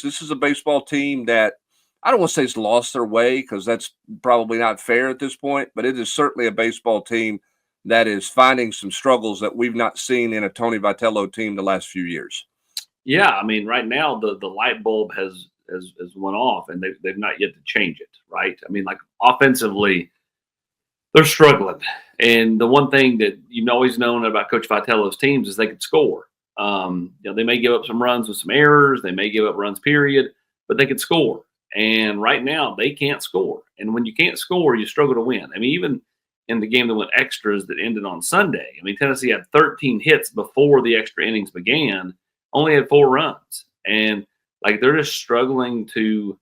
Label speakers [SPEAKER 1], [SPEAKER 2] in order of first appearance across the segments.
[SPEAKER 1] This is a baseball team that I don't want to say it's lost their way because that's probably not fair at this point, but it is certainly a baseball team that is finding some struggles that we've not seen in a Tony Vitello team the last few years.
[SPEAKER 2] Yeah, I mean, right now the light bulb has went off, and they've not yet to change it. Right? I mean, like offensively, they're struggling. And the one thing that you've always known about Coach Vitello's teams is they can score. They may give up some runs with some errors. They may give up runs, period, but they can score. And right now, they can't score. And when you can't score, you struggle to win. I mean, even in the game that went extras that ended on Sunday, I mean, Tennessee had 13 hits before the extra innings began, only had 4 runs. And, like, they're just struggling to,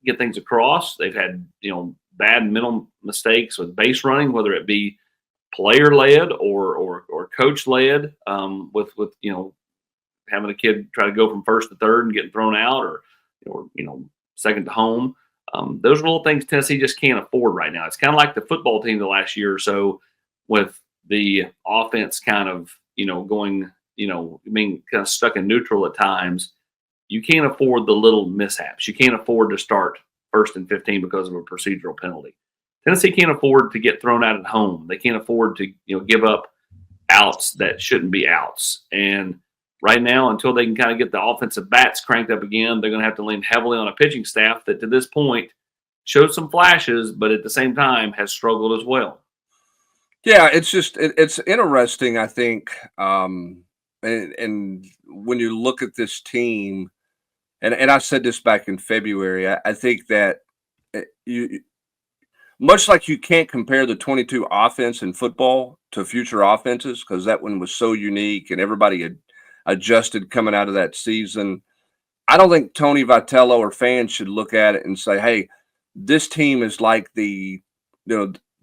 [SPEAKER 2] get things across. They've had, bad mental mistakes with base running, whether it be player led or coach led, with having a kid try to go from first to third and getting thrown out, or second to home. Those little things Tennessee just can't afford right now. It's kind of like the football team the last year or so, with the offense kind of going being kind of stuck in neutral at times. You can't afford the little mishaps. You can't afford to start 1st and 15 because of a procedural penalty. Tennessee can't afford to get thrown out at home. They can't afford to give up outs that shouldn't be outs. And right now, until they can kind of get the offensive bats cranked up again, they're going to have to lean heavily on a pitching staff that to this point showed some flashes, but at the same time has struggled as well.
[SPEAKER 1] Yeah, it's just it's interesting, I think, and when you look at this team, and I said this back in February, I think that you much like you can't compare the 22 offense in football to future offenses because that one was so unique and everybody had adjusted coming out of that season. I don't think Tony Vitello or fans should look at it and say, "Hey, this team is like the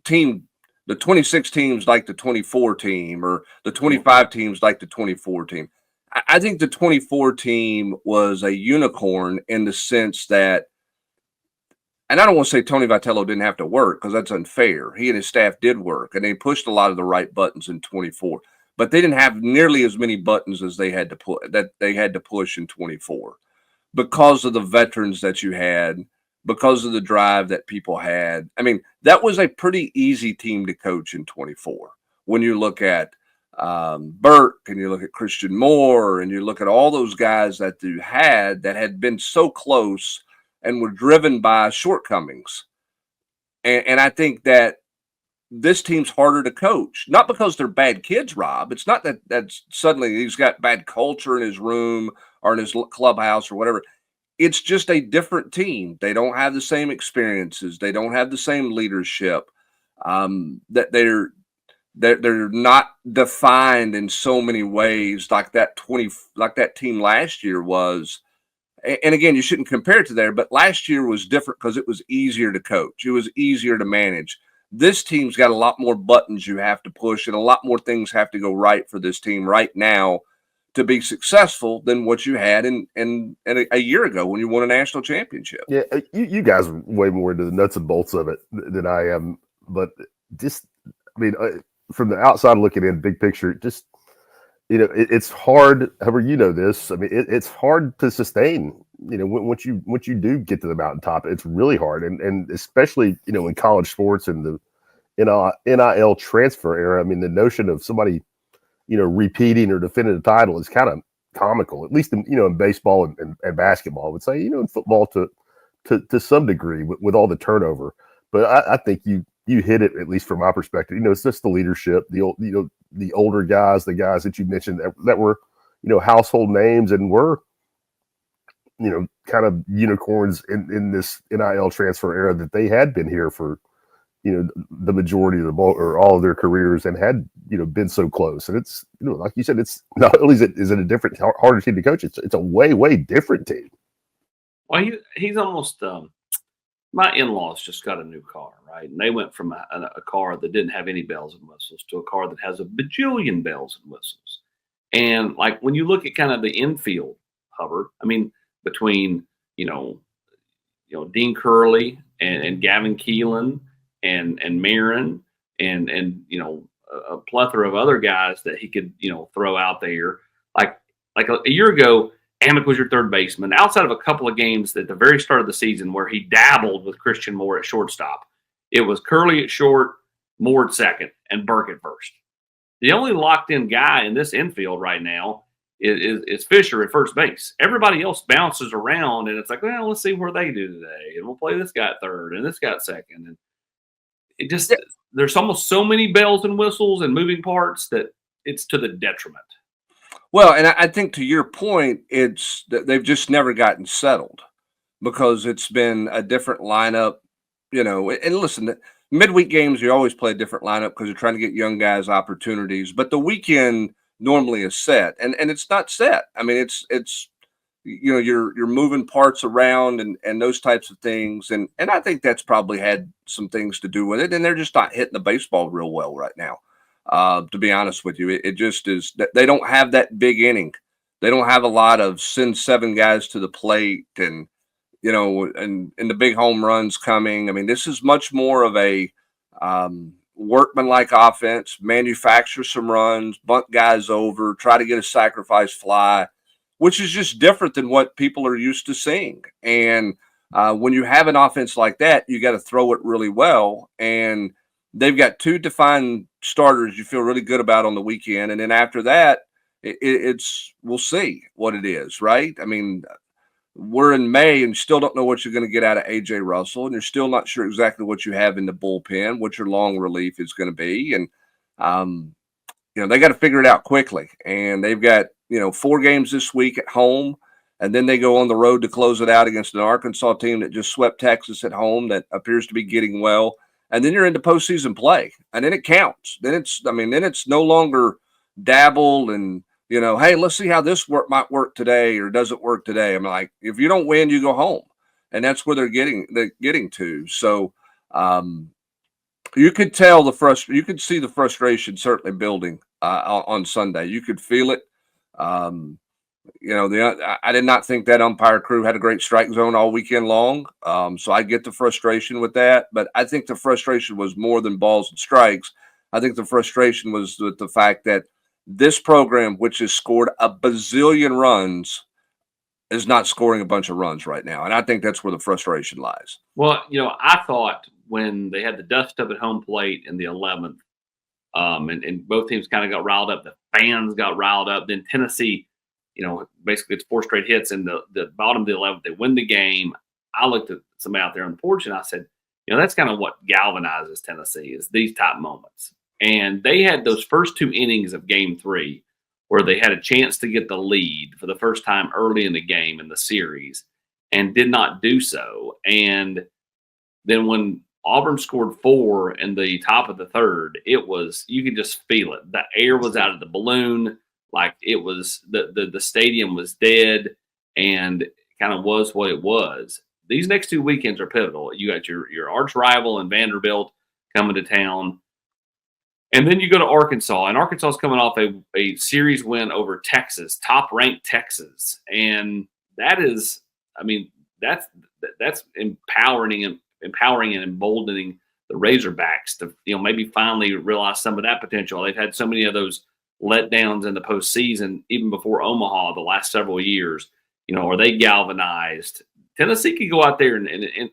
[SPEAKER 1] team." The 26 teams like the 24 team, or the 25 teams like the 24 team. I think the 24 team was a unicorn in the sense that, and I don't want to say Tony Vitello didn't have to work because that's unfair. He and his staff did work, and they pushed a lot of the right buttons in 24, but they didn't have nearly as many buttons as they had to put that they had to push in 24 because of the veterans that you had, because of the drive that people had. I mean, that was a pretty easy team to coach in 24. When you look at Burke and you look at Christian Moore and you look at all those guys that you had that had been so close and were driven by shortcomings. And I think that this team's harder to coach, not because they're bad kids, Rob. It's not that suddenly he's got bad culture in his room or in his clubhouse or whatever. It's just a different team. They don't have the same experiences. They don't have the same leadership. That they're not defined in so many ways like that team last year was. And again, you shouldn't compare it to there, but last year was different because it was easier to coach. It was easier to manage. This team's got a lot more buttons you have to push, and a lot more things have to go right for this team right now to be successful than what you had in a year ago when you won a national championship.
[SPEAKER 3] Yeah, you guys are way more into the nuts and bolts of it than I am. But just, I mean, from the outside looking in, big picture, just, it's hard. However, this. I mean, it's hard to sustain. Once you do get to the mountaintop, it's really hard, and especially in college sports and the NIL transfer era. I mean, the notion of somebody repeating or defending a title is kind of comical, at least in baseball and basketball. I would say, in football to some degree with all the turnover. But I think you hit it, at least from my perspective. It's just the leadership, the older guys, the guys that you mentioned that were, household names and were, kind of unicorns in this NIL transfer era, that they had been here for, the majority of the ball or all of their careers and had, been so close. And it's, like you said, it's not only is it a different, harder team to coach, it's a way different team.
[SPEAKER 2] Well, he's almost, my in-laws just got a new car, right? And they went from a car that didn't have any bells and whistles to a car that has a bajillion bells and whistles. And like, when you look at kind of the infield, Hubbard, I mean, between, Dean Curley and Gavin Keelan and Marin and a plethora of other guys that he could throw out there. Like a year ago, Amick was your third baseman. Outside of a couple of games at the very start of the season where he dabbled with Christian Moore at shortstop, it was Curley at short, Moore at second, and Burke at first. The only locked-in guy in this infield right now is Fisher at first base. Everybody else bounces around, and it's like, well, let's see where they do today, and we'll play this guy at third, and this guy at second, and it just there's almost so many bells and whistles and moving parts that it's to the detriment.
[SPEAKER 1] Well, and I think to your point, it's that they've just never gotten settled because it's been a different lineup, And listen, the midweek games, you always play a different lineup because you're trying to get young guys opportunities. But the weekend normally is set, and it's not set. I mean, it's you're moving parts around and those types of things, and I think that's probably had some things to do with it. And they're just not hitting the baseball real well right now. To be honest with you, it just is that they don't have that big inning. They don't have a lot of send 7 guys to the plate and the big home runs coming. I mean, this is much more of a workmanlike offense, manufacture some runs, bunt guys over, try to get a sacrifice fly, which is just different than what people are used to seeing. And when you have an offense like that, you got to throw it really well. And they've got 2 defined starters you feel really good about on the weekend. And then after that, it's we'll see what it is, right? I mean, we're in May and you still don't know what you're going to get out of A.J. Russell, and you're still not sure exactly what you have in the bullpen, what your long relief is going to be. And, they got to figure it out quickly. And they've got, 4 games this week at home, and then they go on the road to close it out against an Arkansas team that just swept Texas at home that appears to be getting well. And then you're into postseason play, and then it counts. Then it's no longer dabble and, hey, let's see how this might work today or doesn't work today. I'm like, if you don't win, you go home, and that's where they're getting to. So you could tell you could see the frustration certainly building on Sunday. You could feel it. I did not think that umpire crew had a great strike zone all weekend long. So I get the frustration with that, but I think the frustration was more than balls and strikes. I think the frustration was with the fact that this program, which has scored a bazillion runs, is not scoring a bunch of runs right now. And I think that's where the frustration lies.
[SPEAKER 2] Well, I thought when they had the dust up at home plate in the 11th, and both teams kind of got riled up, the fans got riled up. Then Tennessee, basically it's 4 straight hits in the bottom of the 11th. They win the game. I looked at somebody out there on the porch and I said, that's kind of what galvanizes Tennessee is these type moments. And they had those first 2 innings of game 3 where they had a chance to get the lead for the first time early in the game in the series and did not do so. And then when Auburn scored 4 in the top of the 3rd, you could just feel it. The air was out of the balloon. Like it was the stadium was dead and kind of was what it was. These next 2 weekends are pivotal. You got your arch rival and Vanderbilt coming to town. And then you go to Arkansas, and Arkansas is coming off a series win over Texas, top-ranked Texas, and that's empowering and emboldening the Razorbacks to maybe finally realize some of that potential. They've had so many of those letdowns in the postseason, even before Omaha, the last several years. Are they galvanized? Tennessee could go out there and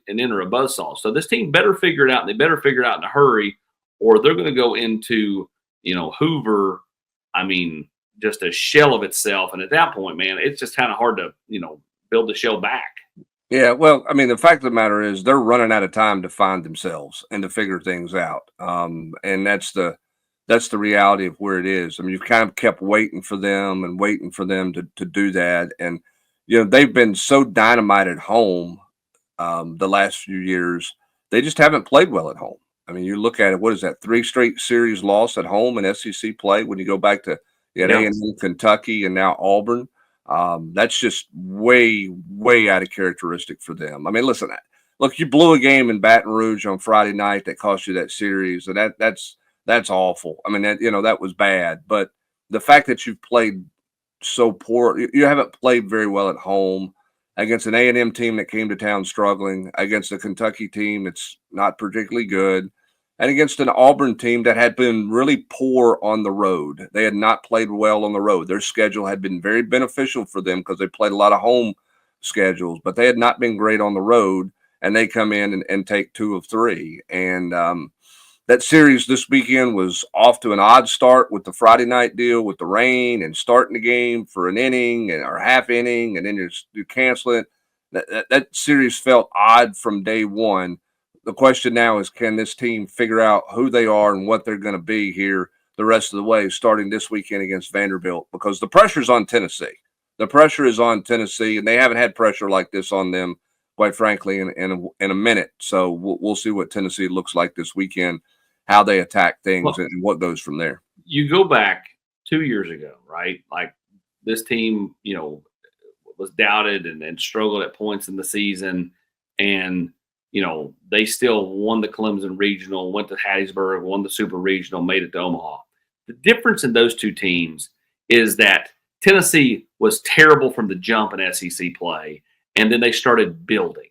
[SPEAKER 2] enter a buzzsaw. So this team better figure it out, and they better figure it out in a hurry, or they're going to go into, Hoover, just a shell of itself. And at that point, man, it's just kind of hard to, build the shell back.
[SPEAKER 1] Yeah, well, the fact of the matter is they're running out of time to find themselves and to figure things out. And that's the reality of where it is. You've kind of kept waiting for them to do that. And, they've been so dynamite at home the last few years. They just haven't played well at home. You look at it, what is that, 3 straight series loss at home in SEC play when you go back to A&M, Kentucky, and now Auburn. That's just way, way out of characteristic for them. Listen, look, you blew a game in Baton Rouge on Friday night that cost you that series, and that's awful. That was bad. But the fact that you've played so poor, you haven't played very well at home against an A&M team that came to town struggling, against a Kentucky team that's not particularly good, and against an Auburn team that had been really poor on the road. They had not played well on the road. Their schedule had been very beneficial for them because they played a lot of home schedules, but they had not been great on the road. And they come in and take 2 of 3. And that series this weekend was off to an odd start with the Friday night deal with the rain and starting the game for an inning or half inning, and then you cancel it. That series felt odd from day one. The question now is, can this team figure out who they are and what they're going to be here the rest of the way, starting this weekend against Vanderbilt? Because the pressure's on Tennessee. The pressure is on Tennessee, and they haven't had pressure like this on them, quite frankly, in a minute. So we'll see what Tennessee looks like this weekend, how they attack things, and what goes from there.
[SPEAKER 2] You go back 2 years ago, right? Like this team, was doubted and struggled at points in the season, and they still won the Clemson Regional, went to Hattiesburg, won the Super Regional, made it to Omaha. The difference in those two teams is that Tennessee was terrible from the jump in SEC play, and then they started building.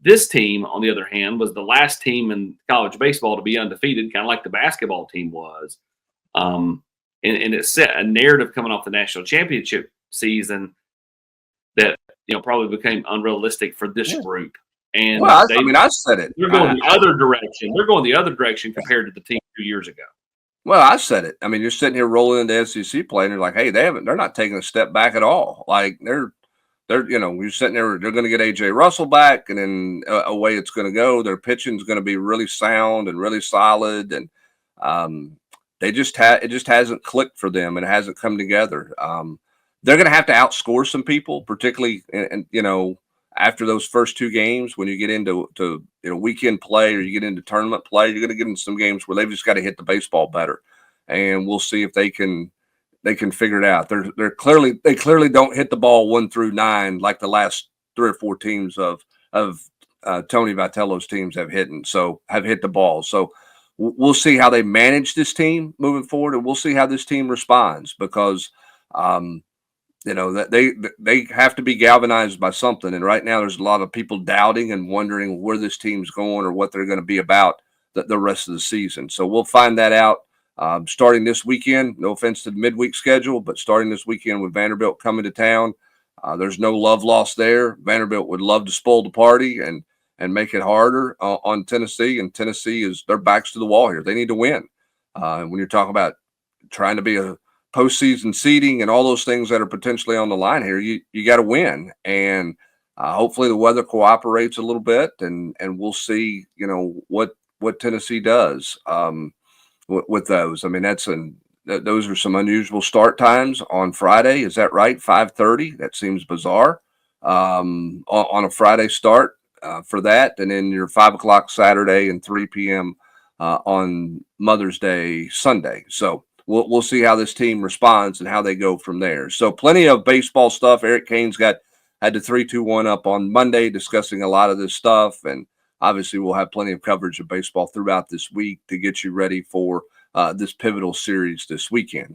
[SPEAKER 2] This team, on the other hand, was the last team in college baseball to be undefeated, kind of like the basketball team was. And it set a narrative coming off the national championship season that probably became unrealistic for this group. And
[SPEAKER 1] I said it.
[SPEAKER 2] They're going the other direction. They're going the other direction compared to the team 2 years ago.
[SPEAKER 1] Well, I said it. I mean, you're sitting here rolling into SEC play, and you're like, hey, they're not taking a step back at all. Like you're sitting there, they're going to get AJ Russell back, and then away it's going to go. Their pitching is going to be really sound and really solid, and it just hasn't clicked for them, and it hasn't come together. They're going to have to outscore some people, particularly, and after those first 2 games, when you get into weekend play or you get into tournament play, you're going to get into some games where they've just got to hit the baseball better, and we'll see if they can figure it out. They clearly don't hit the ball 1 through 9 like the last 3 or 4 teams of Tony Vitello's teams have hit the ball. So we'll see how they manage this team moving forward, and we'll see how this team responds, because that they have to be galvanized by something. And right now there's a lot of people doubting and wondering where this team's going or what they're going to be about the rest of the season. So we'll find that out starting this weekend. No offense to the midweek schedule, but starting this weekend with Vanderbilt coming to town. There's no love lost there. Vanderbilt would love to spoil the party and make it harder on Tennessee. And Tennessee their backs to the wall here. They need to win. When you're talking about trying to be a postseason seeding and all those things that are potentially on the line here, you got to win. And hopefully the weather cooperates a little bit, and we'll see, what Tennessee does with those. I mean, those are some unusual start times on Friday. Is that right? 5:30. That seems bizarre on a Friday start for that. And then your 5 o'clock Saturday and 3 p.m. On Mother's Day Sunday. So we'll see how this team responds and how they go from there. So plenty of baseball stuff. Eric Kane's had the 3-2-1 up on Monday discussing a lot of this stuff. And obviously we'll have plenty of coverage of baseball throughout this week to get you ready for this pivotal series this weekend.